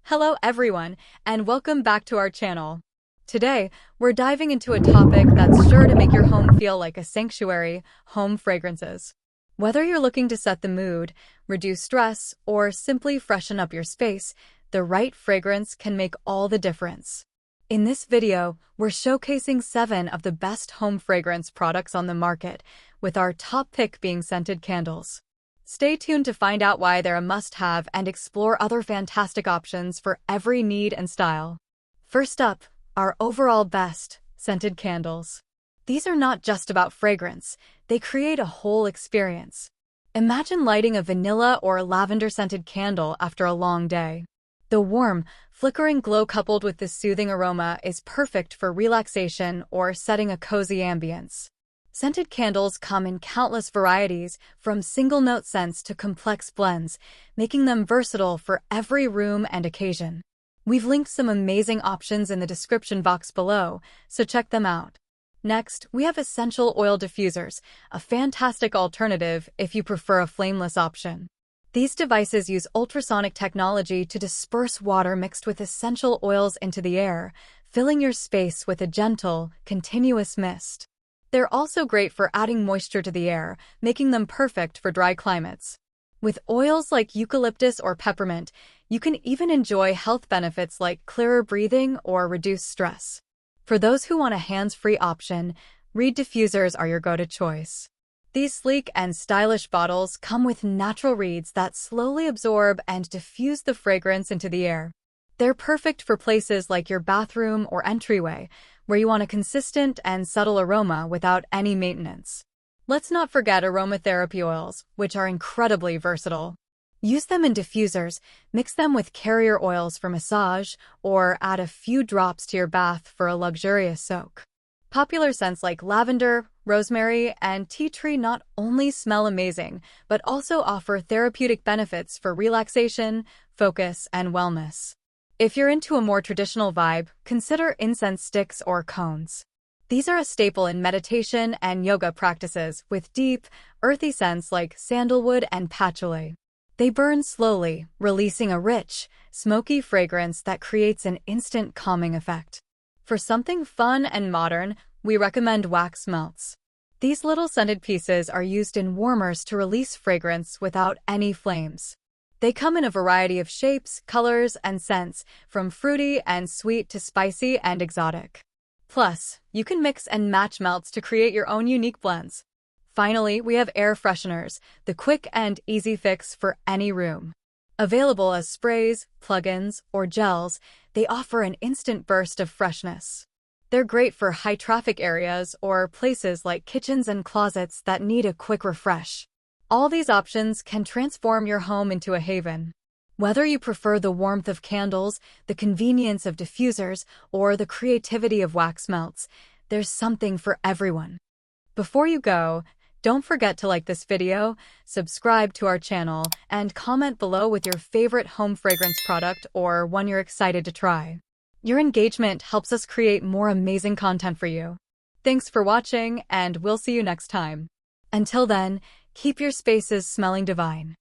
Hello everyone, and welcome back to our channel. Today, we're diving into a topic that's sure to make your home feel like a sanctuary: home fragrances. Whether you're looking to set the mood, reduce stress, or simply freshen up your space, the right fragrance can make all the difference. In this video, we're showcasing 7 of the best home fragrance products on the market, with our top pick being scented candles. Stay tuned to find out why they're a must-have and explore other fantastic options for every need and style. First up, our overall best, scented candles. These are not just about fragrance, they create a whole experience. Imagine lighting a vanilla or lavender-scented candle after a long day. The warm, flickering glow coupled with the soothing aroma is perfect for relaxation or setting a cozy ambience. Scented candles come in countless varieties, from single-note scents to complex blends, making them versatile for every room and occasion. We've linked some amazing options in the description box below, so check them out. Next, we have essential oil diffusers, a fantastic alternative if you prefer a flameless option. These devices use ultrasonic technology to disperse water mixed with essential oils into the air, filling your space with a gentle, continuous mist. They're also great for adding moisture to the air, making them perfect for dry climates. With oils like eucalyptus or peppermint, you can even enjoy health benefits like clearer breathing or reduced stress. For those who want a hands-free option, reed diffusers are your go-to choice. These sleek and stylish bottles come with natural reeds that slowly absorb and diffuse the fragrance into the air. They're perfect for places like your bathroom or entryway, where you want a consistent and subtle aroma without any maintenance. Let's not forget aromatherapy oils, which are incredibly versatile. Use them in diffusers, mix them with carrier oils for massage, or add a few drops to your bath for a luxurious soak. Popular scents like lavender, rosemary, and tea tree not only smell amazing, but also offer therapeutic benefits for relaxation, focus, and wellness. If you're into a more traditional vibe, consider incense sticks or cones. These are a staple in meditation and yoga practices with deep, earthy scents like sandalwood and patchouli. They burn slowly, releasing a rich, smoky fragrance that creates an instant calming effect. For something fun and modern, we recommend wax melts. These little scented pieces are used in warmers to release fragrance without any flames. They come in a variety of shapes, colors, and scents, from fruity and sweet to spicy and exotic. Plus, you can mix and match melts to create your own unique blends. Finally, we have air fresheners, the quick and easy fix for any room. Available as sprays, plug-ins, or gels, they offer an instant burst of freshness. They're great for high-traffic areas or places like kitchens and closets that need a quick refresh. All these options can transform your home into a haven. Whether you prefer the warmth of candles, the convenience of diffusers, or the creativity of wax melts, there's something for everyone. Before you go, don't forget to like this video, subscribe to our channel, and comment below with your favorite home fragrance product or one you're excited to try. Your engagement helps us create more amazing content for you. Thanks for watching, and we'll see you next time. Until then, keep your spaces smelling divine.